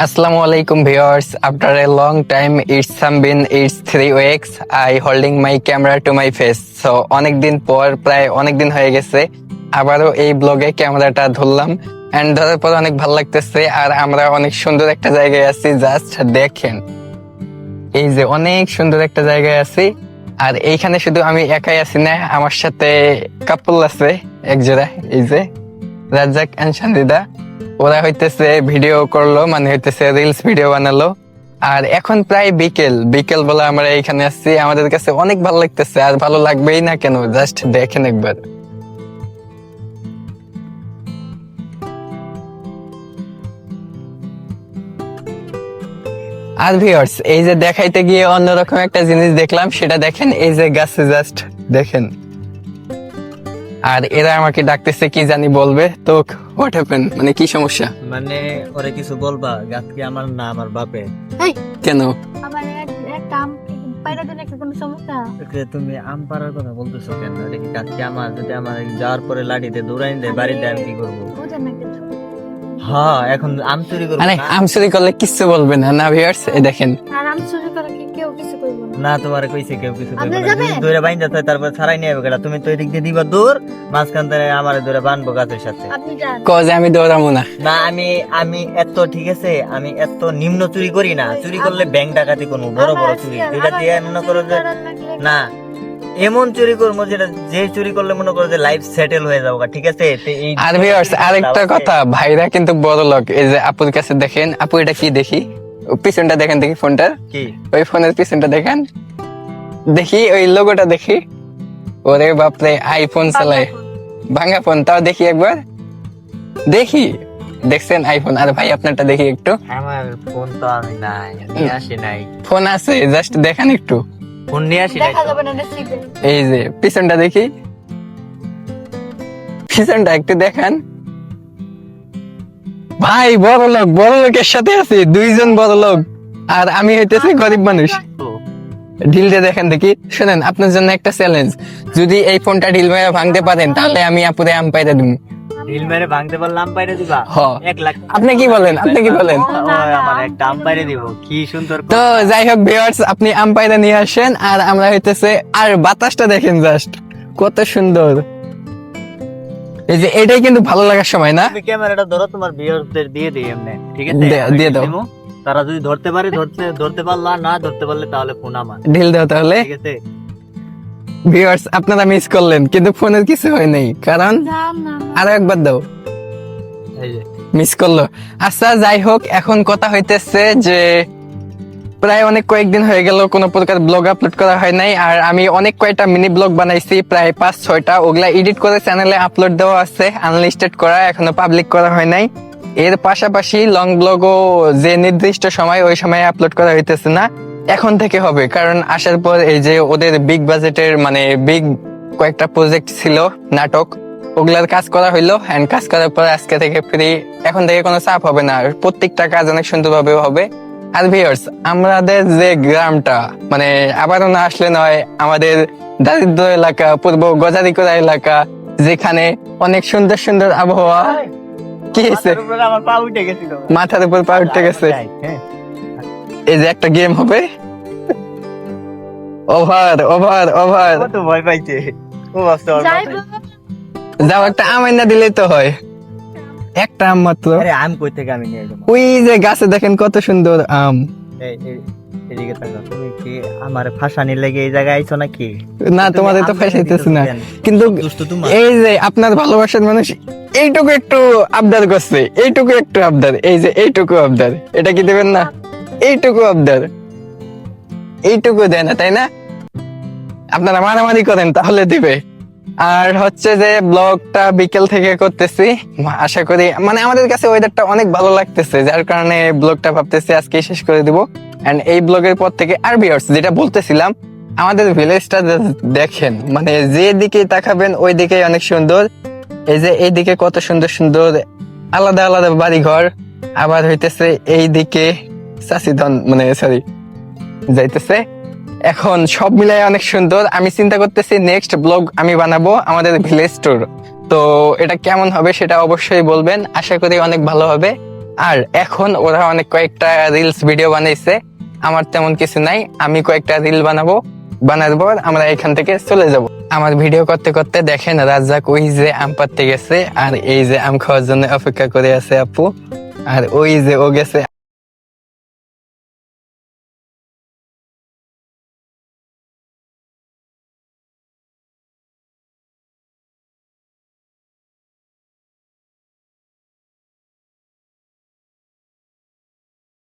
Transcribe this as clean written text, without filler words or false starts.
Assalamualaikum viewers. After a long time, it's 3 weeks. I holding my camera to my face. So অনেক দিন পর প্রায় অনেক দিন হয়ে গেছে আবারও এই ব্লগে ক্যামেরাটা ধরলাম এন্ড ধরার পর অনেক ভালো লাগতেছে আর আমরা অনেক সুন্দর একটা জায়গায় আছি। জাস্ট দেখেন, এই যে অনেক সুন্দর একটা জায়গায় আছি আর এইখানে শুধু আমি একাই আছি না, আমার সাথে কাপল আছে এক জোড়া, এই যে রাজ্জাক এন্ড শান্তিদা। ওরা হইতেছে ভিডিও করলো, মানে হইতেছে রিলস ভিডিও বানালো। আর এখন প্রায় বিকেল বলে আমরা এইখানে আসছি। আমাদের কাছে অনেক ভালো লাগতেছে, আর ভালো লাগবেই না কেন, জাস্ট দেখেন একবার। আর ভিউয়ার্স, এই যে দেখাইতে গিয়ে অন্যরকম একটা জিনিস দেখলাম, সেটা দেখেন, এই যে গাছে জাস্ট দেখেন। আর এরা আমাকে ডাকতেছে, কি জানি বলবে। তো হোয়াট হ্যাপেন, মানে কি সমস্যা? মানে ওরে কিছু বলবা? গাছ কি আমার না আমার বাপে? কেন? আমার একটা আম পায়রা দিলে কি কোনো সমস্যা? তুমি আম পাড়ার কথা বলতেছো কেন? এটা কি গাছ কি আমার? যদি আমার যাওয়ার পরে লাঠিতে দৌড়াই দেয় বাড়িতে, আমি কি করবো? বুঝেন না কিছু। হ্যাঁ, এখন আম চুরি করবো আরে না? আম চুরি করলে কিচ্ছু বলবে না, না ভিউয়ার্স? এই দেখেন, আর আম চুরি করে কি কেউ কিছু করবে না? না, তোমার কইছে কেউ কিছু করবে আপনি না। যাবেন? দৌড়ে বাইন্দা তো তারপর ছাড়াই নিয়ে যাবে। তুমি তো এদিক দিয়ে দিবা দূর, মাঝখান থেকে আমার দৌড়ে বানবো গাছের সাথে। আপনি যান। কজে আমি দৌড়াবো না। না, আমি এত ঠিক আছে, আমি এত নিম্ন চুরি করি না। চুরি করলে ব্যাংক ডাকাতি করবো, বড় বড় চুরি। যেটা দিয়ে মনে করো যে না, এমন চুরি করবো যেটা যে চুরি করলে মনে করো যে লাইফ সেটেল হয়ে যাবো, ঠিক আছে? আর ভিউয়ার্স, আরেকটা কথা, ভাইরা কিন্তু বড় লোক। এই যে আপুর কাছে দেখেন, আপু এটা কি দেখি, পিছনটা দেখেন, দেখি ফোনটা, কি ওই ফোনের পিছনটা দেখেন, দেখি ওই লোগোটা দেখি। ওরে বাপরে, আইফোন চালায়, ভাঙা ফোন, তাও দেখি একবার, দেখি, দেখছেন আইফোন? আর ভাই আপনারটা দেখি একটু। আমার ফোন তো আমি নাই, নিয়ে আসি নাই। ফোন আছে, জাস্ট দেখান একটু। ফোন নিয়ে আসি নাই দেখা তো। যাবে না রেসিপি। এই যে পিছনটা দেখি, পিছনটা একটু দেখান। ভাই বড় লোকের সাথে আছি, দুইজন বড় লোক, আর আমি হইতেছি গরিব মানুষ। ঢিলটা দেখেন দেখি। শুনেন, আপনার জন্য একটা চ্যালেঞ্জ, যদি এই ফোনটা ঢিল মেরে ভাঙতে পারেন তাহলে আমি আপুরে আম পাইরা দিব। ঢিল মেরে ভাঙতে পারলে আম পাইরে দিবা? হ। 1 লাখ। আপনি কি বলেন? আপনি কি বলেন? ওই আমার একটা আম পাইরে দিব, কি সুন্দর কথা। তো যাই হোক ভিউয়ার্স, আপনি আম পাইরা নিয়ে আসেন, আর আমরা হইতেছে, আর বাতাসটা দেখেন জাস্ট কত সুন্দর। এই যে এটাই কিন্তু ভালো লাগার সময়, না? তুমি ক্যামেরাটা ধরো, তোমার ভিউয়ারদের দিয়ে দিই এমনি, ঠিক আছে? দিয়ে দাও। দেবো। তারা যদি ধরতে পারে ধরতে পারলো, আর না ধরতে পারলে তাহলে ফোন আমার, ঢিল দাও তাহলে। ঠিক আছে? ভিউয়ার্স, আপনারা মিস করলেন, কিন্তু ফোনের কিছু হয় নাই, কারণ যান না। আরো একবার দাও, এই যে মিস করলো। আচ্ছা যাই হোক, এখন কথা হইতেছে যে প্রায় অনেক কয়েকদিন হয়ে গেল কোনো প্রকার ব্লগ আপলোড করা হয় নাই। আর আমি অনেক কয়েকটা মিনি ব্লগ বানাইছি, প্রায় 5-6টা। ওগুলা এডিট করে চ্যানেলে আপলোড দেওয়া আছে, আনলিস্টেড করা, এখনো পাবলিক করা হয় নাই। এর পাশাপাশি লং ব্লগও যে নির্দিষ্ট সময়, ওই সময় আপলোড করা হইতেছে না, এখন থেকে হবে। কারণ আসার পর এই যে ওদের বিগ বাজেটের, মানে বিগ কয়েকটা প্রজেক্ট ছিল, নাটক, ওগুলার কাজ করা হইলো। এন্ড কাজ করার পর আজকে থেকে ফ্রি, এখন থেকে কোনো চাপ হবে না, আর প্রত্যেকটা কাজ অনেক সুন্দরভাবে হবে। আর ভিউয়ার্স, আমাদের যে গ্রামটা, মানে আবারও না আসলে নয়, আমাদের দারিদ্র এলাকা, পূর্ব গজারিকোড়া এলাকা, যেখানে অনেক সুন্দর সুন্দর আবহাওয়া। কি হয়েছে? মাথার উপরে আমার পা উঠে গেছিল। মাথার উপর পা উঠতে গেছে। হ্যাঁ। এই যে একটা গেম হবে, ওভার ওভার ওভার, কত ভয় পাইছে ও, ভাবছে ওর যাই মাথায়- বলো, যাও একটা আম এনে দিলেই তো হয়, একটা আম মাত্র। আরে আম কই থেকে আমি নিয়ে যাবো? ওই যে গাছে দেখেন কত সুন্দর আম। এদিকে তাকাও। তুমি কি আমার ফাঁসানি লেগে এই জায়গায় আইছো নাকি? না, তুমি তোমাদের তো আম ফাঁসাইতেছে না, কেন? কিন্তু দুষ্ট তোমার। এই যে আপনার ভালোবাসার মানুষ এইটুকু একটু আবদার করছে, এইটুকু একটু আবদার, এই যে এইটুকু আবদার, এটা কি দেবেন না? এইটুকু আবদার, এইটুকু দেয় না, তাই না? আপনারা মারামারি করেন তাহলে দিবে। আর হচ্ছে যে ব্লগটা বিকেল থেকে করতেছি, আশা করি, মানে আমাদের কাছে ওয়েদারটা অনেক ভালো লাগতেছে, যার কারণে ব্লগটা ভাবতেছি আজকে শেষ করে দিব। এন্ড এই ব্লগের পর থেকে, আর ভিউয়ার্স যেটা বলতেছিলাম, আমাদের ভিলেজটা দেখেন, মানে যে দিকে তাকাবেন ওই দিকে অনেক সুন্দর। এই যে এইদিকে কত সুন্দর সুন্দর আলাদা আলাদা বাড়ি ঘর, আবার হইতেছে এই দিকে চাষিধন, মানে সরি যাইতেছে। এখন সব মিলাই অনেক সুন্দর। আমি চিন্তা করতেছি নেক্সট ব্লগ আমি বানাবো আমাদের ভিলেজ ট্যুর। তো এটা কেমন হবে সেটা অবশ্যই বলবেন, আশা করি অনেক ভালো হবে। আর এখন ওরা অনেক কয়েকটা রিলস ভিডিও বানাইছে, আমার তেমন কিছু নাই, আমি কয়েকটা রিল বানানোর পর আমরা এখান থেকে চলে যাব। আমার ভিডিও করতে করতে দেখেন রাজ্জাক ওই যে আম পাড়তে গেছে, আর এই যে আম খাওয়ার জন্য অপেক্ষা করে আছে আপু, আর ওই যে ও গেছে